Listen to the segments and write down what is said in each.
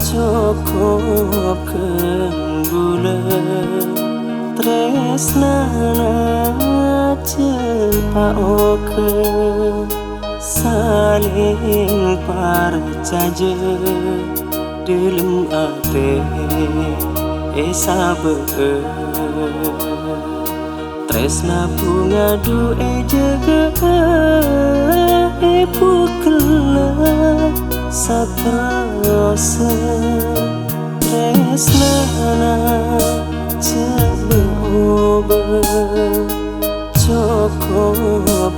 cukup bulan tresnana cepaoke saling percaya dalam ate sabe tresna bunga du'e jaga pukela satrosa tresnana coba cukup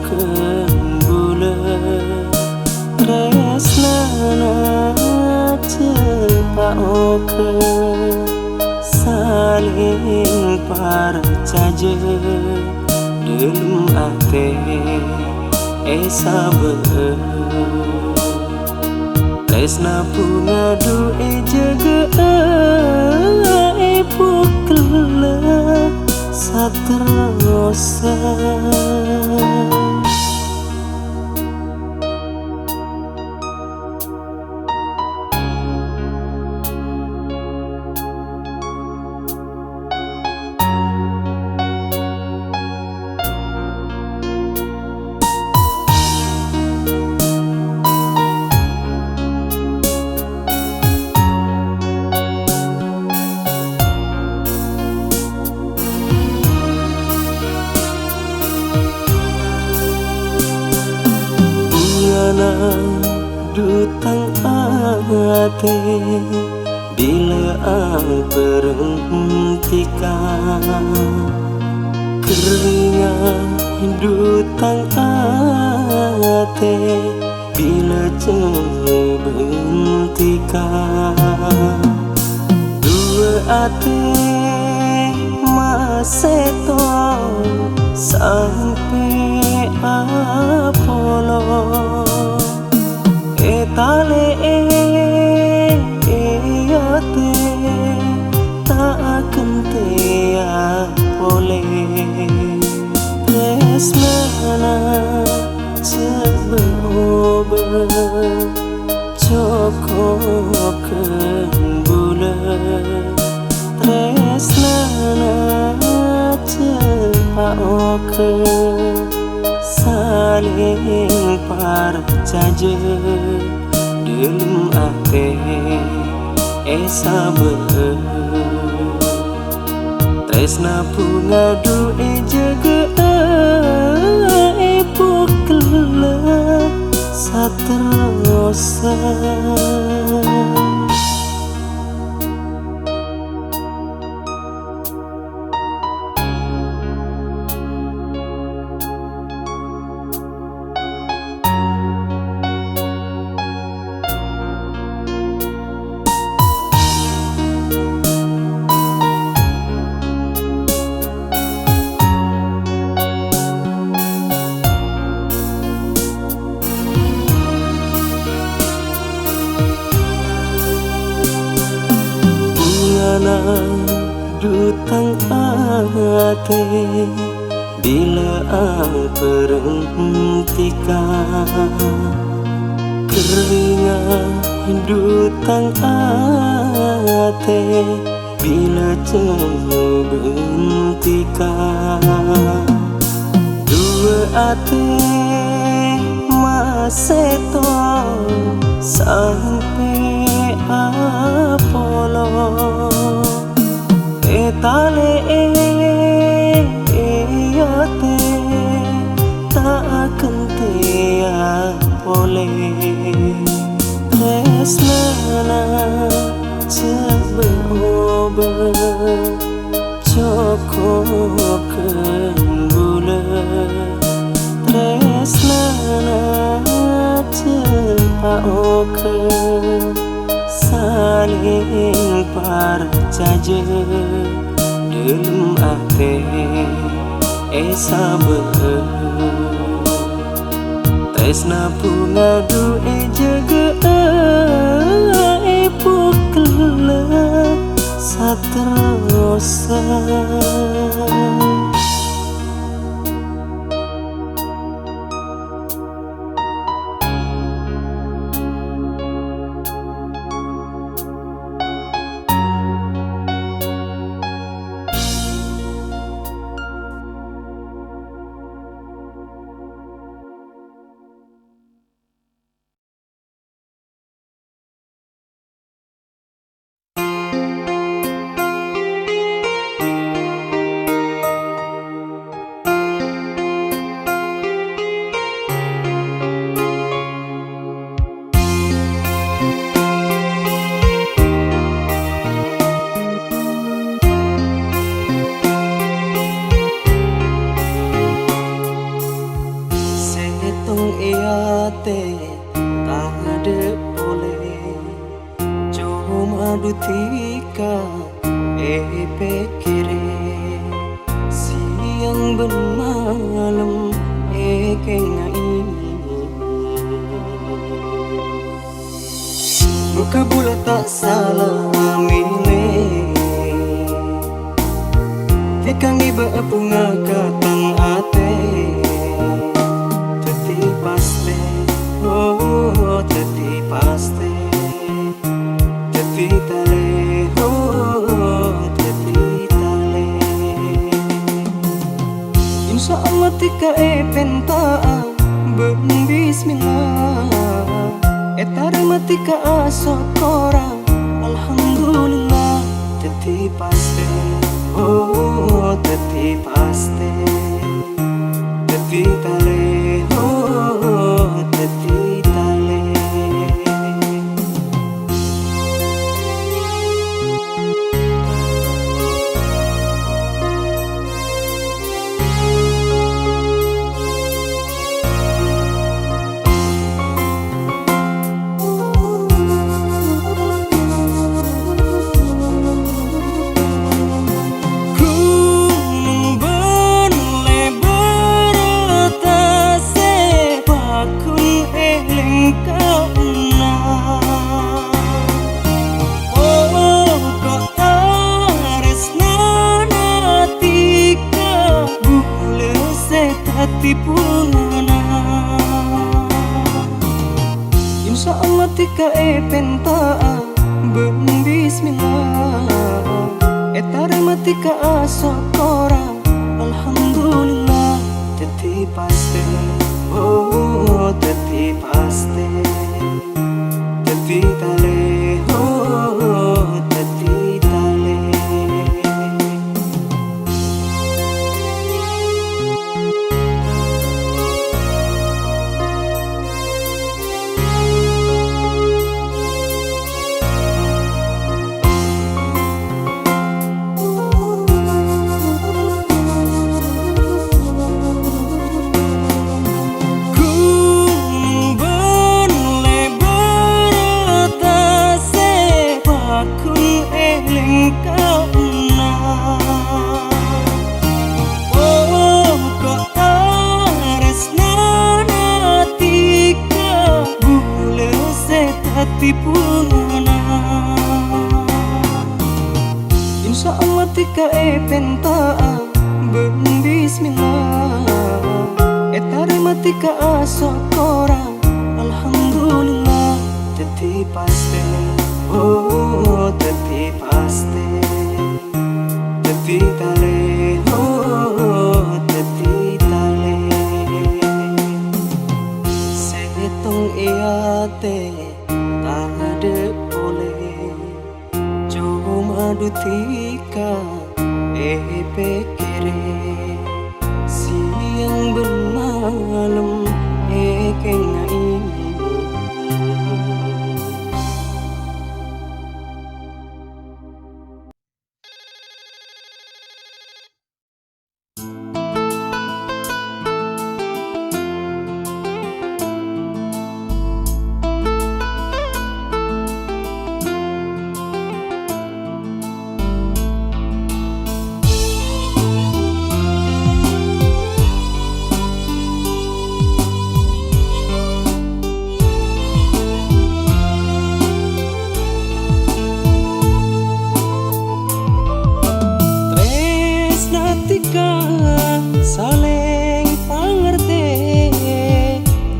bulan tresnana cepaoke saling percaya dalam ate sabe tresna bunga du'e jaga pukela satrosa. Dutang ate bila berhentikan keringat dutang ate bila berhentikan dua ate maseto sampai Apollo tale ate tak akan tea boleh tresnana coba cukup bulan tresnana cepaoke saling percaya dalam ate sabe tresna bunga du'e jaga pukela satrosa. Dutang ate bila berhentikan keringat dutang ate bila berhentikan dua ate maseto sampai Apollo tale ate tak akan tea boleh tresnana coba cukup bulan tresnana cepaoke saling percaya dalam ate sabe tresna bunga du'e jaga pukela satrosa. madutika pekere siang ben malam kengai muka bulat tak salah milih tekang iba bunga katang ate teti paste oh teti paste teti tale oh teti tale insya Allah tika pentaa ben bismillah etare matika asokora alhamdulillah teti paste oh teti paste teti tale oh teti tale tipuna insya Allah tika pentaa ben bismillah etare matika asokora alhamdulillah teti paste oh teti paste teti tale oh teti tale tipuna insya Allah tika pentaa ben bismillah etare matika asokora alhamdulillah teti paste oh teti paste teti tale oh teti tale setong iate ada boleh cuma dutika pekere siang ben malam kengai saling pangerti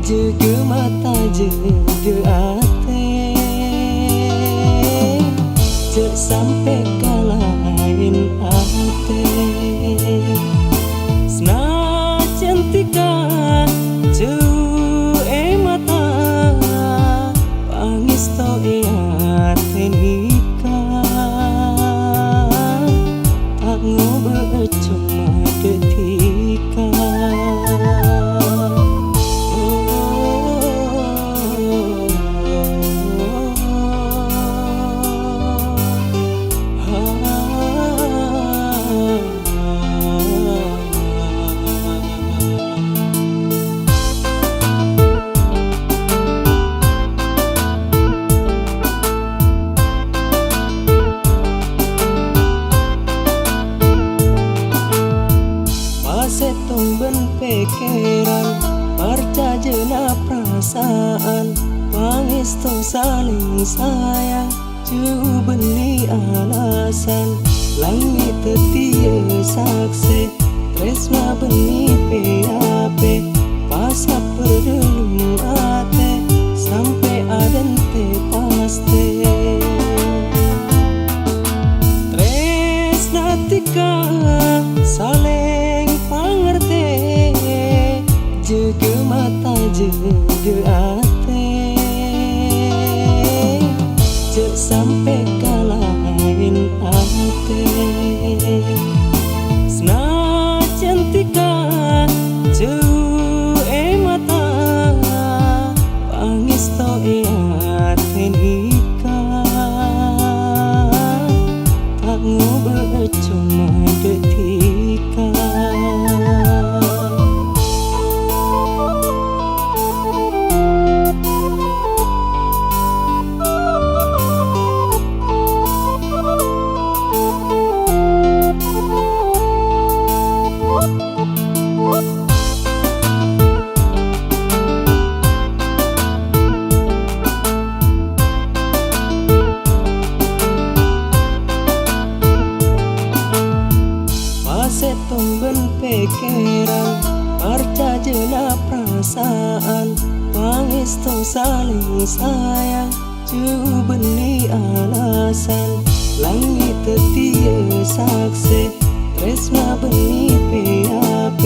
jaga mata jaga ate jek sampai kalahin ate senajan tika jauh mata pangisto ate nikah tak ngobrol cuma detika perasaan, pangestu saling sayang, cu beni alasan, langit tetia saksi, tresna beni PAP, pasap perdelung ate, sampai aden te paste. Tresna tika saling pangerti, jaga mata jaga ate, jek sampai kalahin ate. Senajan tika jauh mata, pangestu ate nika, tak ngobrol cuma detika. Setong ben pikiran, percaya perasaan, pangestu saling sayang, cu beni alasan, langit tetia saksi, tresna beni PAP,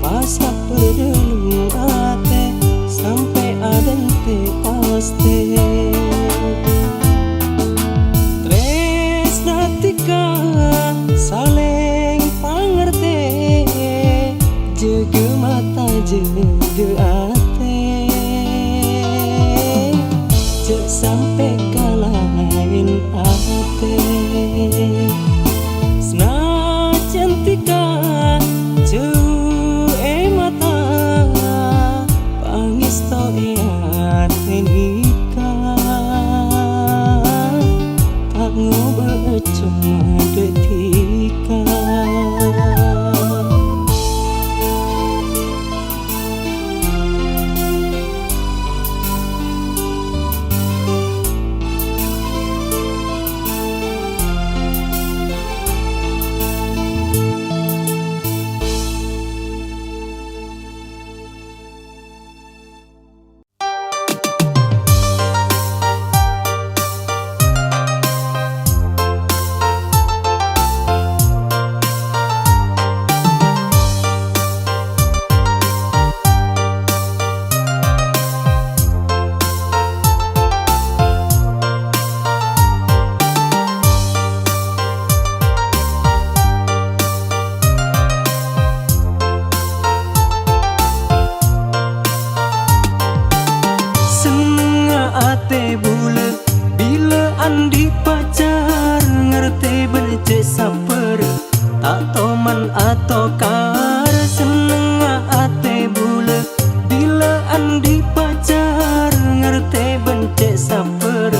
pasap perdelung ate, sampai aden te paste. Tresna tika saling pangerti, jaga mata jaga ate, jek sampai kalahin ate. Senajan tika jauh mata, pangestu ate nika, tak ngobrol cuma detika. Ate bule bila andi pacar, ngerti benci saper, tak toman atau kar. Seneng ate bule bila andi pacar, ngerti benci saper,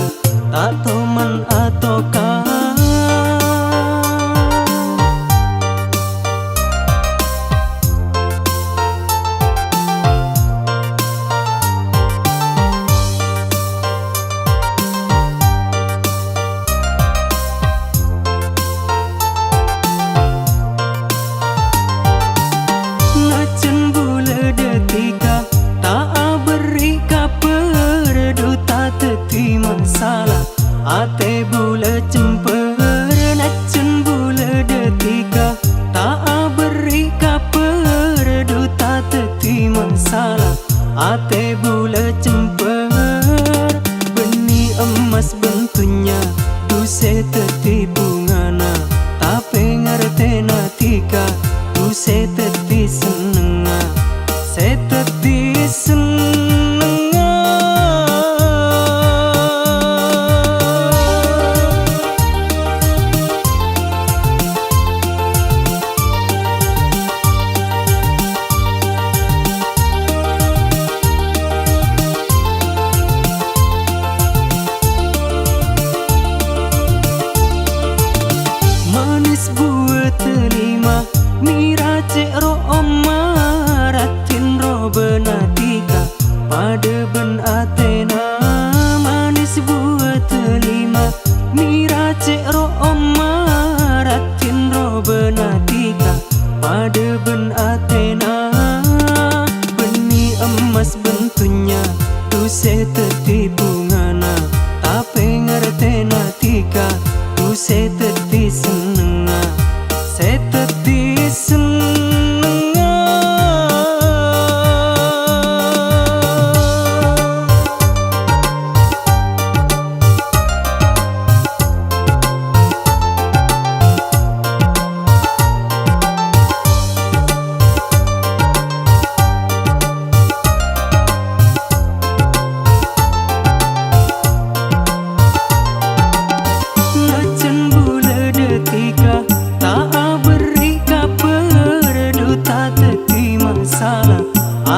tak toman atau kar. Ate bule cemper, nacun bule detika, tak beri kaper, duta teti masalah. Ate bule cemper, beni emas bentunya, duse teti bungana, tapi ngerti natika, duse teti senenga, se teti senenga. Mira cek ro omaratin ro benatika pada ben Athena. Beni emas bentunya tu se tertipu ngana, tapi ngertena tika tu se terti senenga, se terti senenga.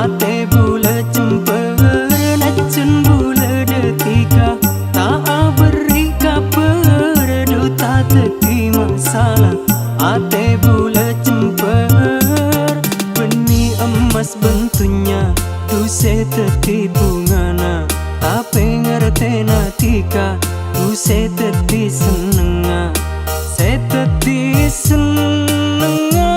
Ate bula jemper nacun bula detika, tak beri kabar duta teki masalah. Ate bula jemper beni emas bentunya tu se tertipu ngana, tapi ngertena tika tu se terti senenga, se terti senenga.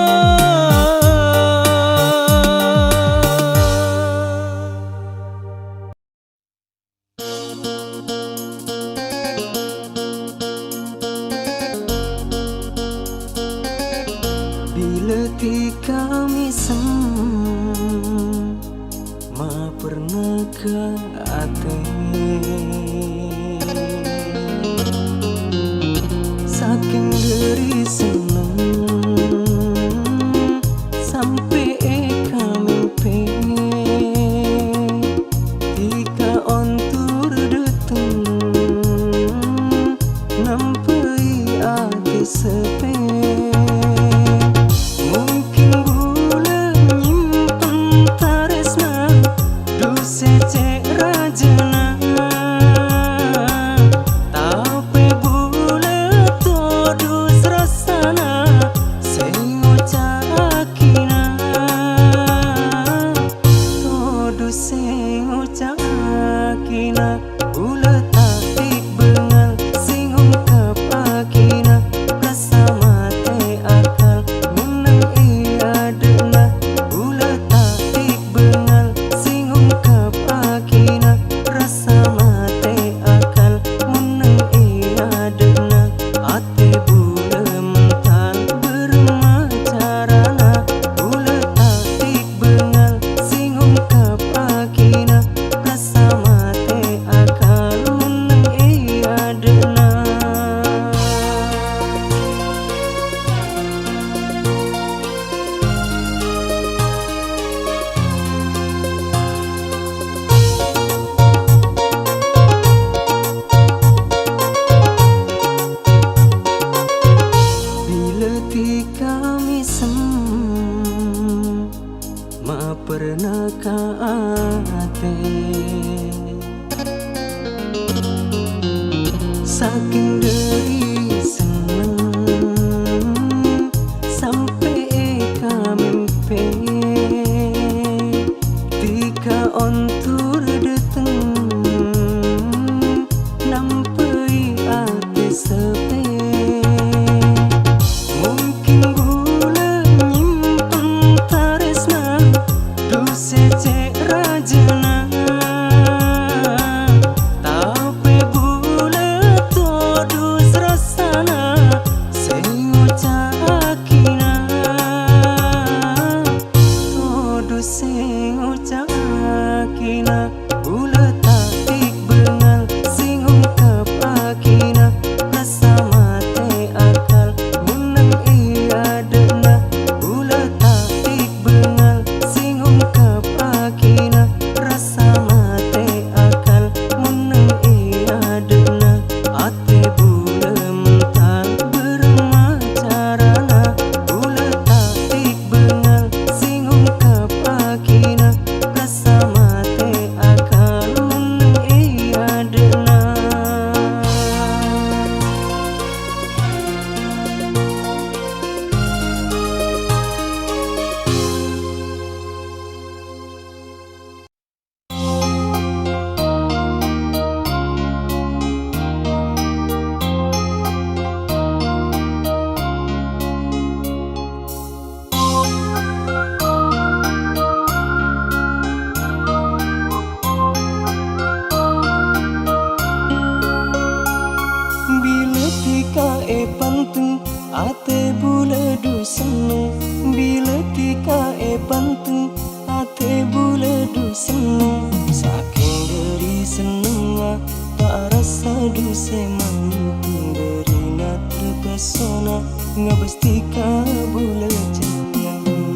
Bila tika misem ma pernah ke ate, saking geri seneng sampai eka mimpi tika ontur deteng nampai ate sepe. Pernah ka ate saking dari seneng sampai eka mimpi tika ontur deteng nampai ate sepe. Rasa panteng ate buledu seneng. Bila tika panteng ate buledu seneng. Saking dari seneng tak rasa duse manteng. Derina terpesona ngabestika bule jeneng.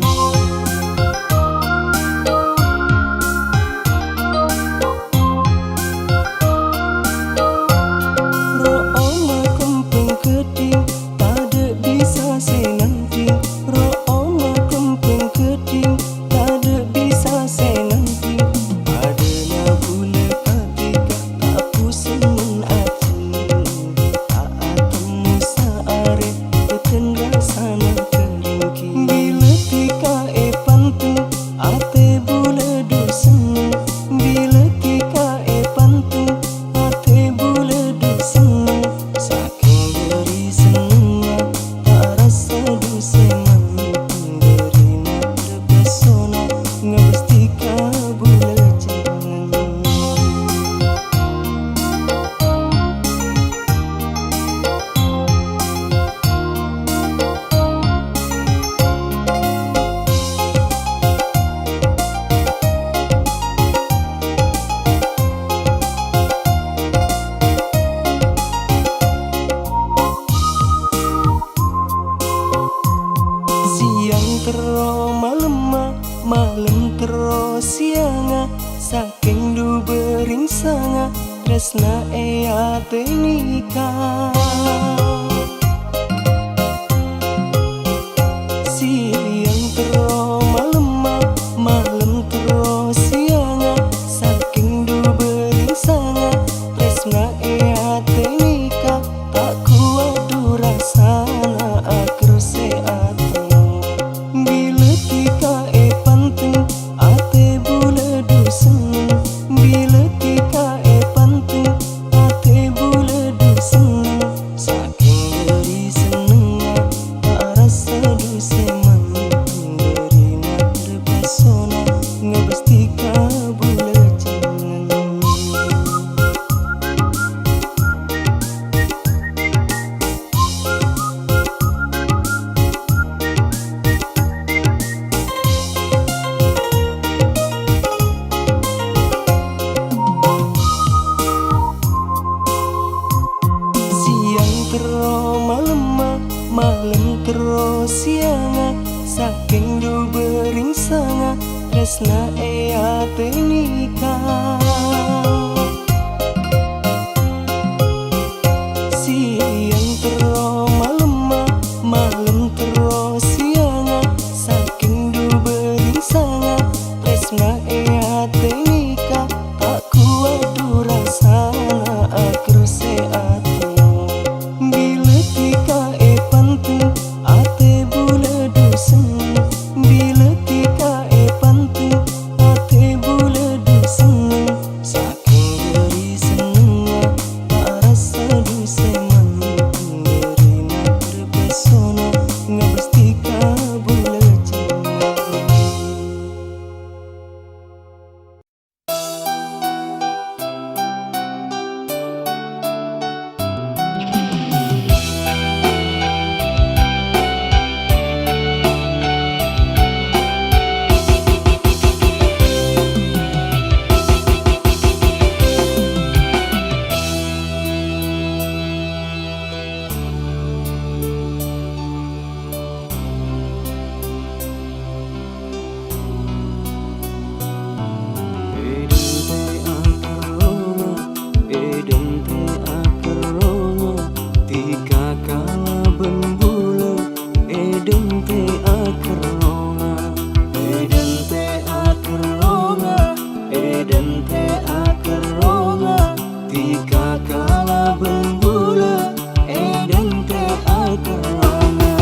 Ro oma kempeng keding tada bisa senanti. Ro oma kempeng keding tada bisa senanti. Adanya bule katika tak pusing ati. Tak atemu saare petenda sana keringki. Bila tika panteng ate bule du seneng. Bila tika panteng ate bule du seneng. Saking dari seneng tak rasa duse manteng. Derina terpesona ngabestika bule jeneng. Siang tero malam tero sianga. Saking du bering sanga tresna ate nikah. Siang tero malam tero sianga. Saking du bering sanga tresna ate nikah. Tak kuat du rasana akur seateng. Bila tika panteng ate bule du seneng. Bila tika panteng ate bule du seneng. Saking dari seneng tak rasa duse manteng. Derina terpesona ngabestika bule jeneng. Siang tero malam tero sianga. Saking du bering sanga tresna ate nikah. Siang tero malam tero sianga. Saking du bering sanga tresna ate nikah. Tak kuat du rasana akur seateng. Bila tika panteng ate bule du seneng. Bila tika panteng ate bule du seneng. Saking dari seneng tak rasa duse manteng. Derina terpesona ngabestika bule jeneng. Eden te akaronga tika kala bembula. Eden te akaronga. Eden te akaronga. Eden te akaronga tika kala bembula. Eden te akaronga.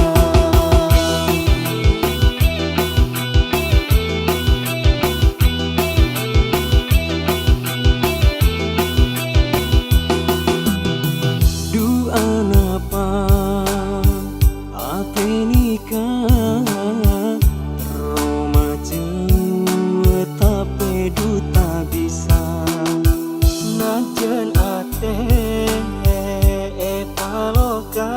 Najen ate paloka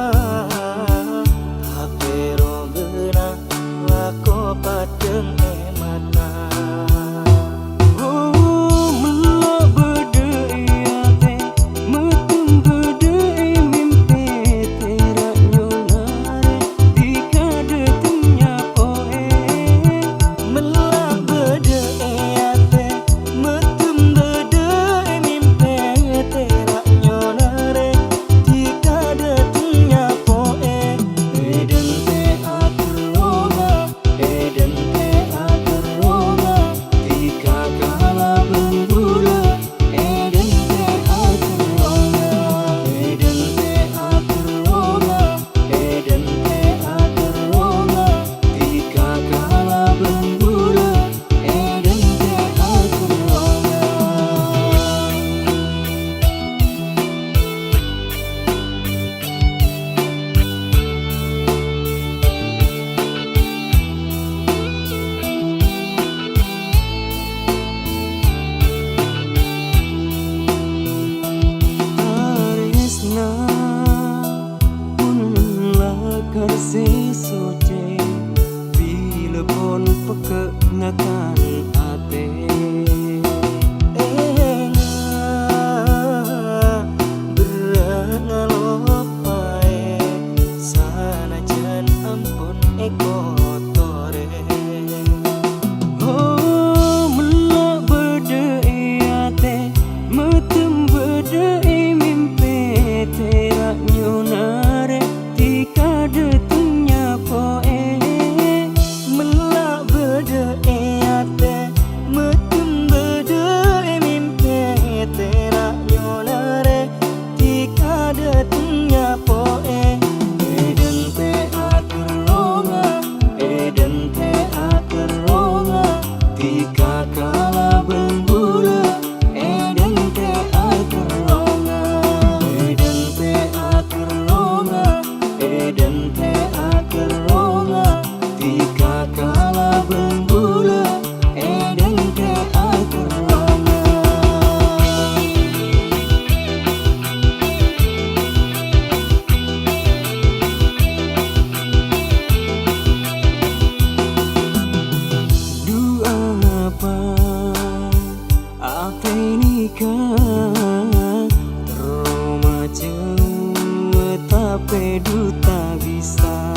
tapi duta bisa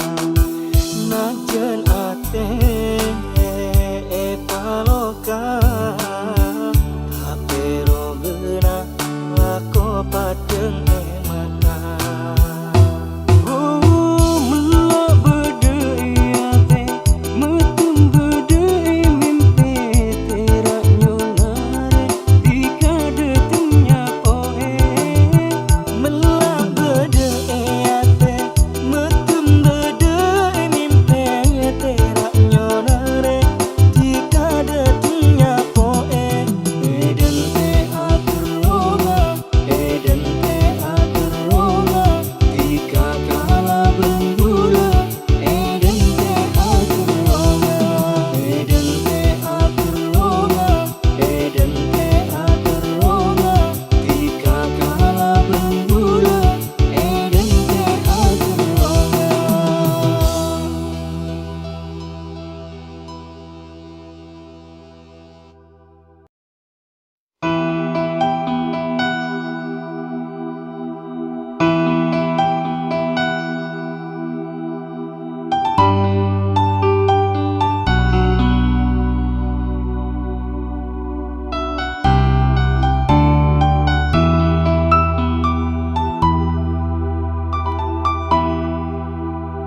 najan ate paloka tapi rogena lako padeng mata.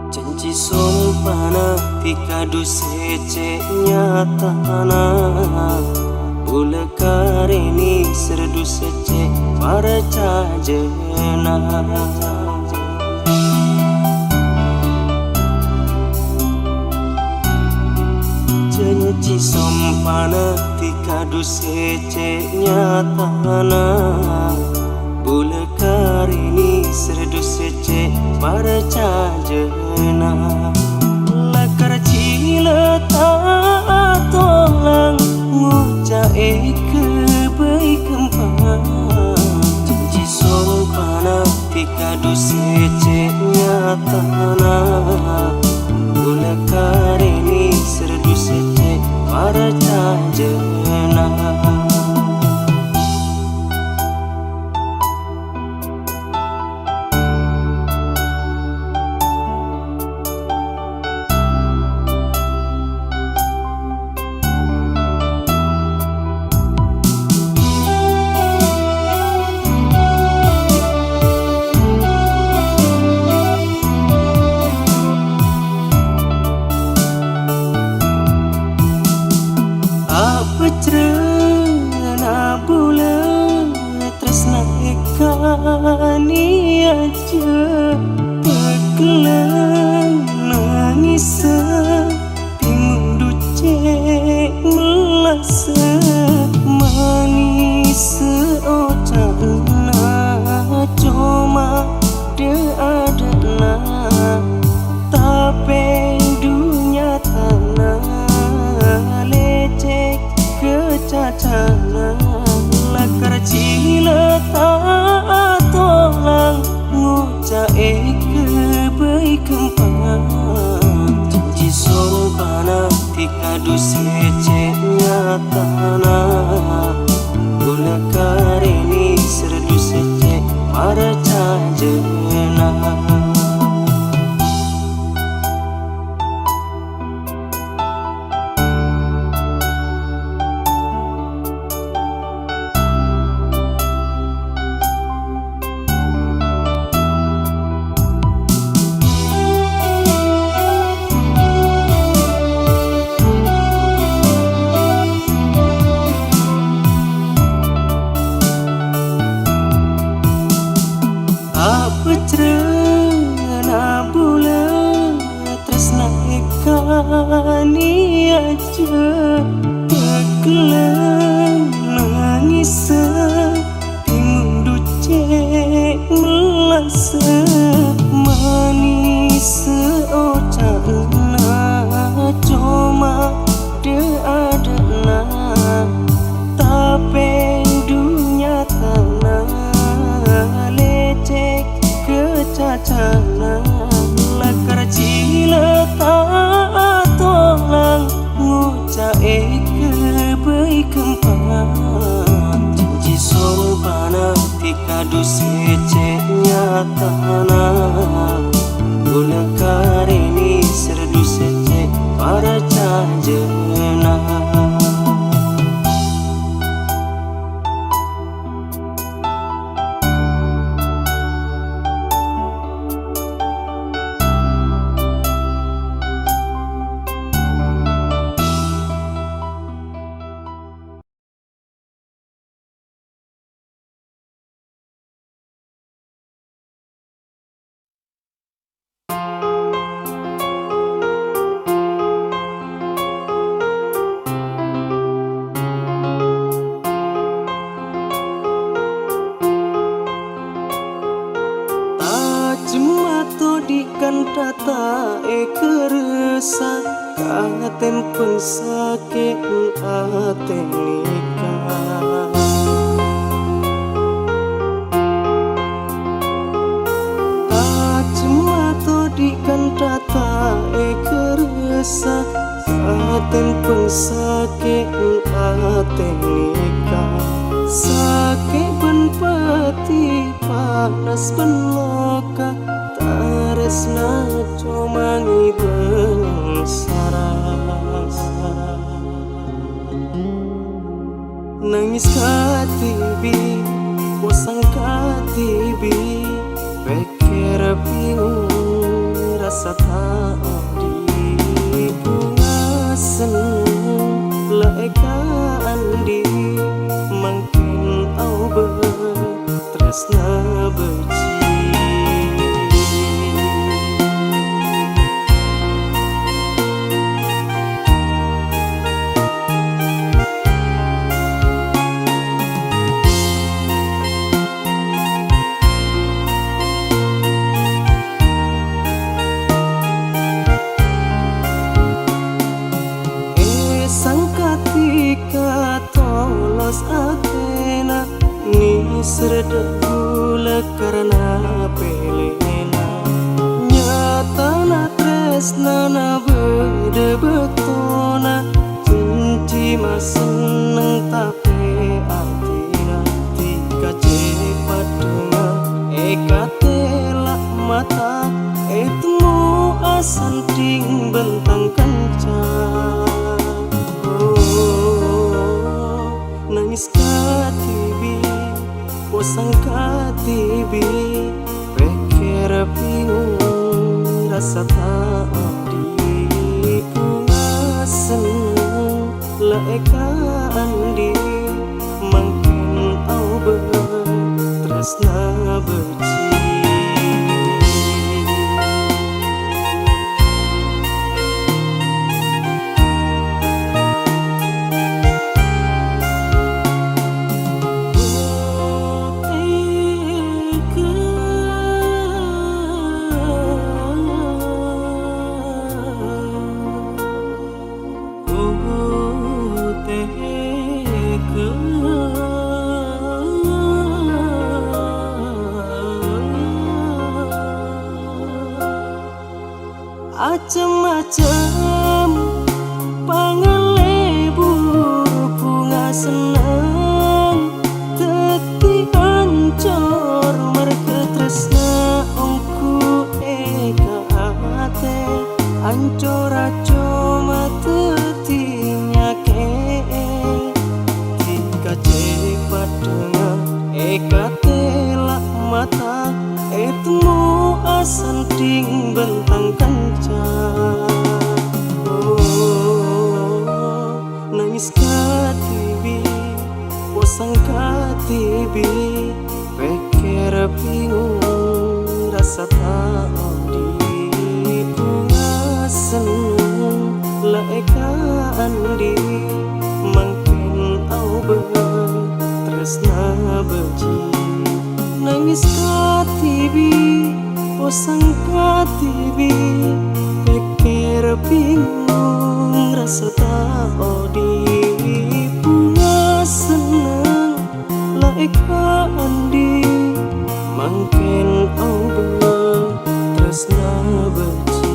Janji sompana tikadu sece nyatana bule karini serdu sece para cajena. Janji sompana tikadu sece nyatana bule karini serdu sece para cajena. Lakar cila tak tolong ngucai kebaikan janji sompana tikadu sece nyatana bule karini serdu sece para cajena. Cerna bulan tresna ikani aja pegelan nangis timundu cek melasa manis ocana cuma de adana tapi dunia tanah lecek kecacana. Lakar cila tak tolong ngucai kebaikan janji sompana tikadu sece nyatana bule karini serdu sece para cajena. Cerna bulan tresna ikani aja pegelan nangis timundu cek melasa manis ocana cuma de adana tapi dunia tanah lecek kecacana. Lakar cila tak tolong ngucai kebaikan janji sompana tikadu sece nyatana di kantata keresa katem pengsake ate nikah. Acemato di kantata keresa katem pengsake ate nikah. Sake ben pati panas ben loka taresna comangi benyang sarasa. Nangis katibi bosang katibi pikir bingung rasa tak di bunga seneng laeka andi mungkin au tresna beci. Sangkatika tolos atena ni sereda gula karena pelena nyata na tresna na bede betona cinci maseneng tapi atina tika cepat dengar ekatela mata etemu asanting bentang kencang. Nangis katibi bosang katibi pikir bingung rasa tak di bunga seneng laeka andi mungkin au tresna beci. Acem-acem pangalebur bunga seneng teti ancor merke tresna ongku eka ate ancor acoma teti nyake tika cepat dengar eka telak mata etemu asanting bentang kancang. Nangis katibi bosang katibi pikir bingung rasa tak di bunga seneng laeka andi mungkin au tresna beci. Nangis katibi bosang katibi pikir bingung rasa tak di bunga seneng laeka andi mungkin au tresna beci.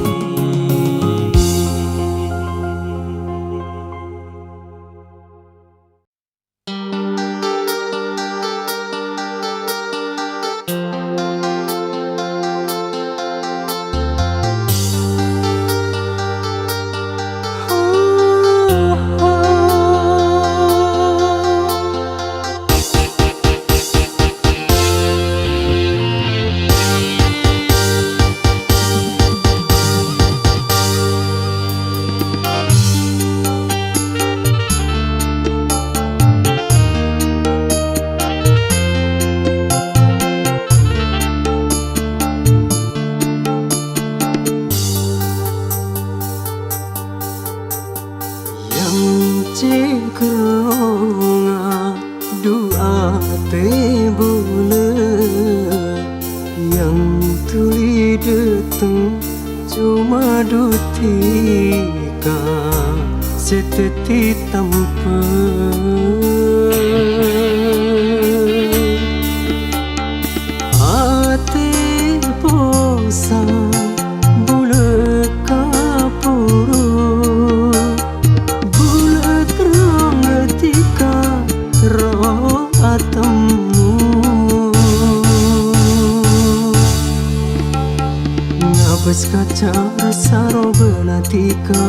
tuli deteng cuma dutika seteti tanpa ate bosan bule kapuru bule kerang ketika roh atemmu ngabes kaca rasa roh benatika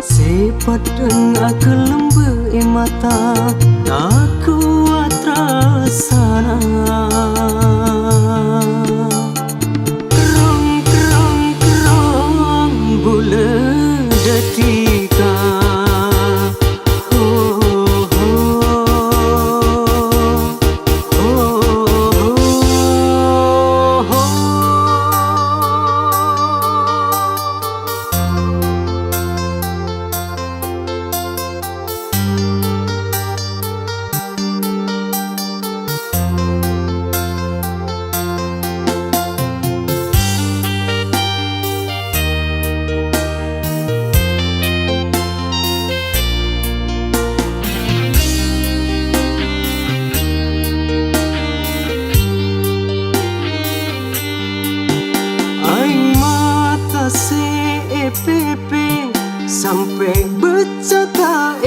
sepat dengan kelembe mata tak kuat rasana kerong bule detika CEPP sampai bercata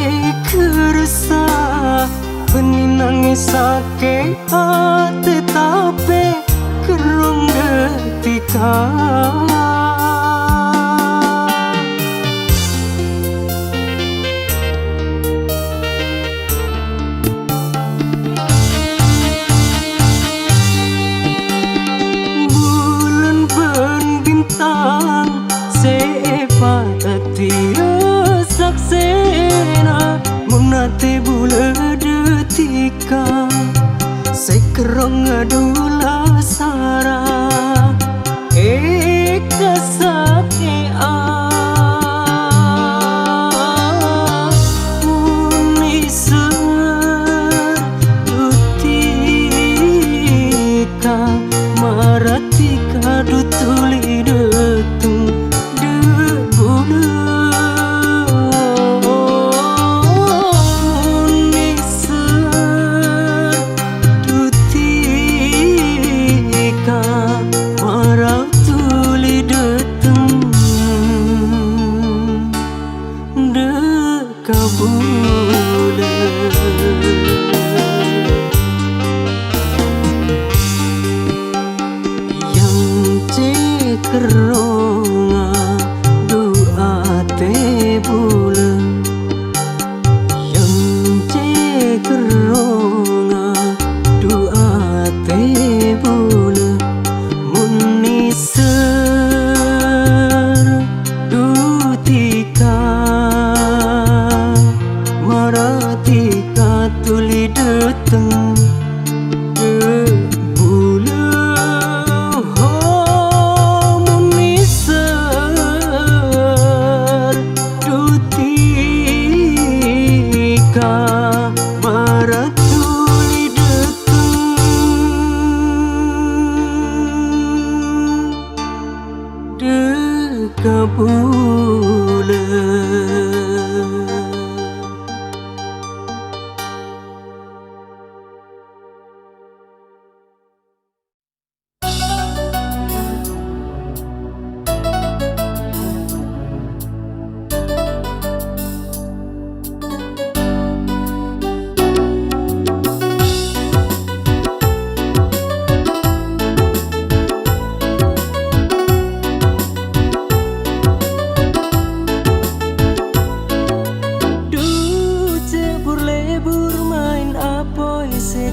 kerasa benih nangis sakit hati tapi kerong detika bulan berbintang sepat tiada saksena munate bule detika sekerong adula sara kasake uniser dutika maratika dutuli detung keronga doa te bule yang keronga doa te bule muniser dutika maratika tuli deteng kabule.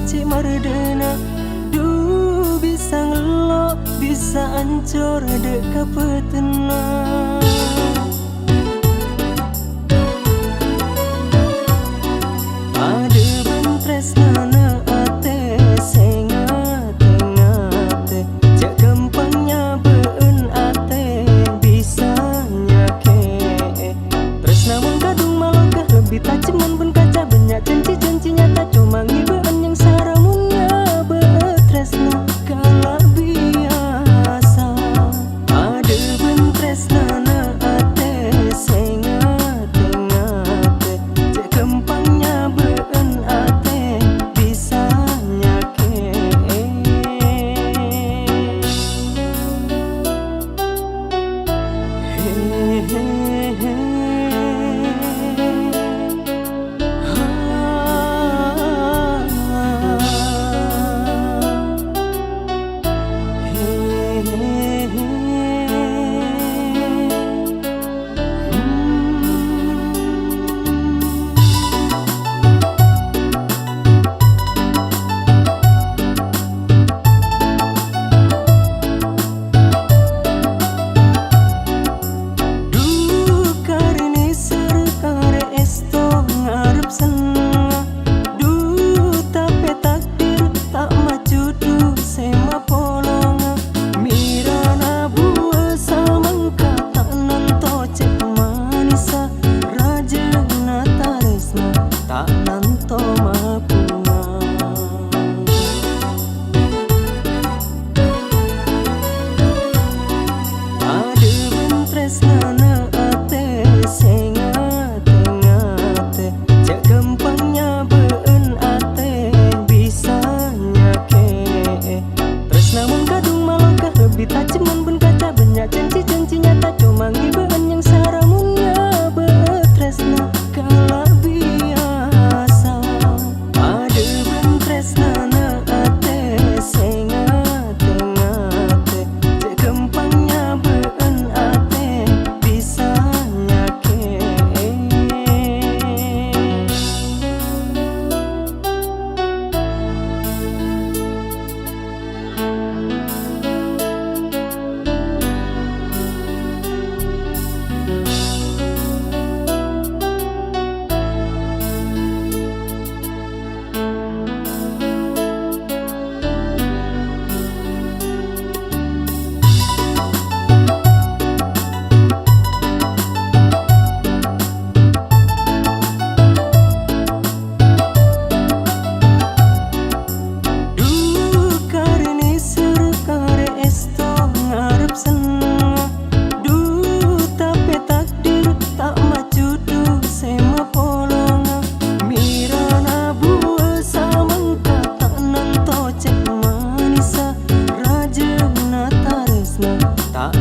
Cik mardena du bisa ngelok bisa ancur dek kapetena ada bentresna ate sengate jak gampangnya beun ate bisa nyake tresna mung kadung malokah lebih tajeman pun kaca banyak janji-janji nyata cuma ngibeun yang saramunnya betresna kala biasa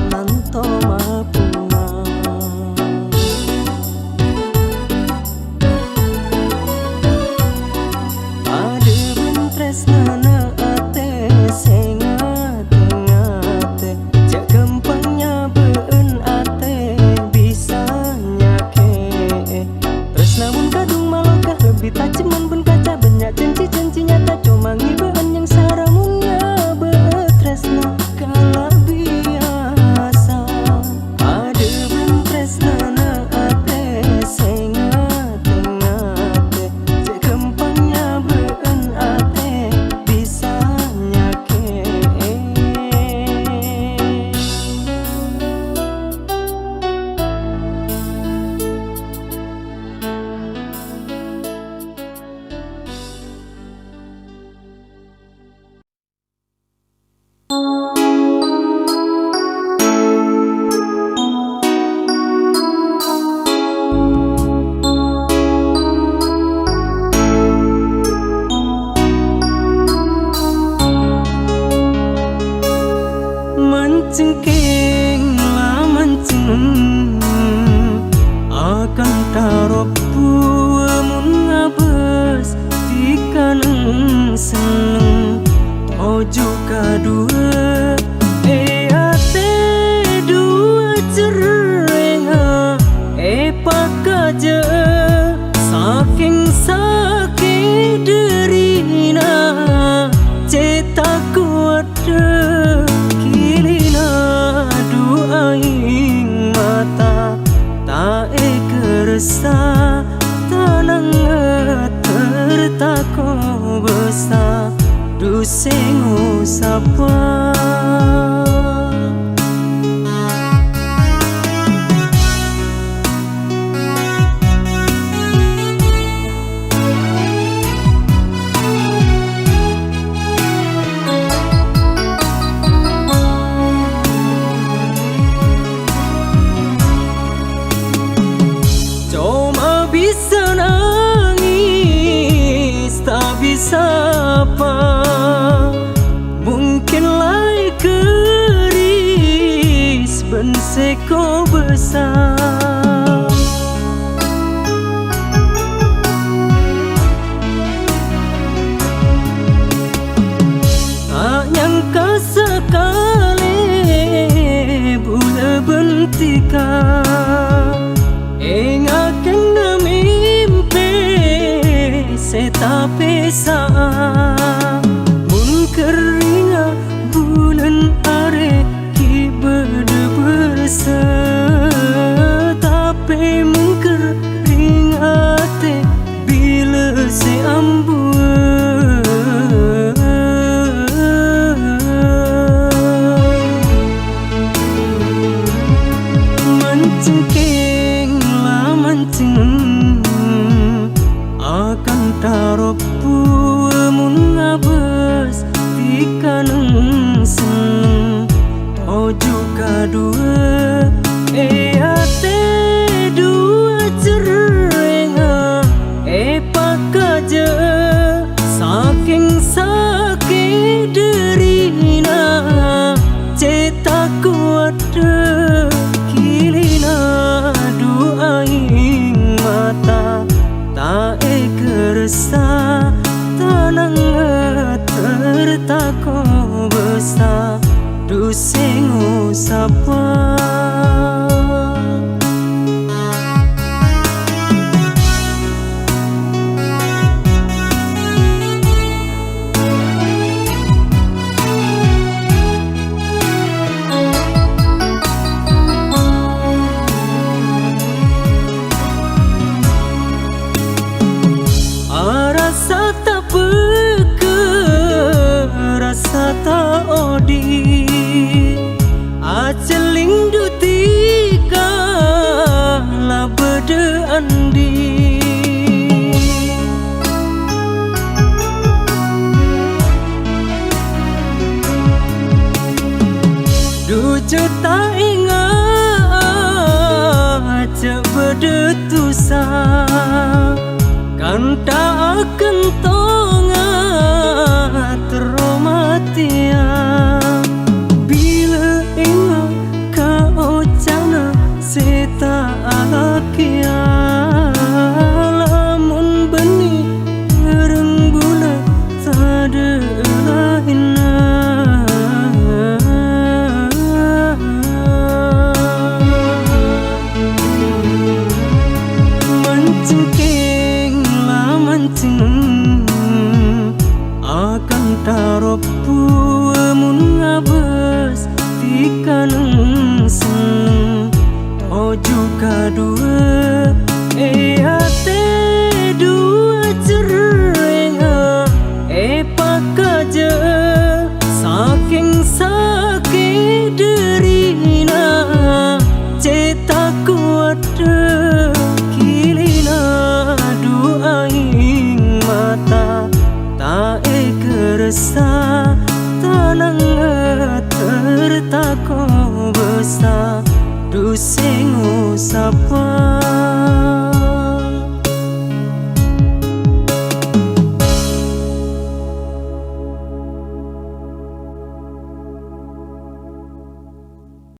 nanto mapuna. Ade ben tresnana ate sing ngate-ngate, jak gampangnya beun ate bisa nyake. Tresna mun kadung malokah lebih tajeman bun kaca, banyak janji-janji nyata cuma ngibeun yang saramunnya betresna kala biasa. Ade ben tresnana ate sing ngate-ngate, jak gampangnya beun ate bisa nyake. Mencengking lah menceng akan taropu mun ngabes dikaneng seneng ojo kadua ate dua cerenga pakaja saking sakit derina cetak kuat aing mata tak kerasa tanang tertako besa dusengu sapa. Bisa nangis tak bisa apa, mungkin lai keris benseko besar. Tak nyangka sekali bula bentika ingatkan tapi saat mun keringa bulan are ki bede bersa, tapi mun keringa te bila se ambu mencengking lah menceng akan taropu mun ngabes dikaneng seneng ojo kadua ate dua cerenga pakaja saking sakit derina cetak kuat kilina aing mata tak kerasa tanang tertako besa dusengu sapa. Rasa tak peke, rasa tak odi, aceling dutika lah bede andi. Duju tak ingat cek bede tusah kan tak akan tongat romatia bila ingat sen ojo kadua iya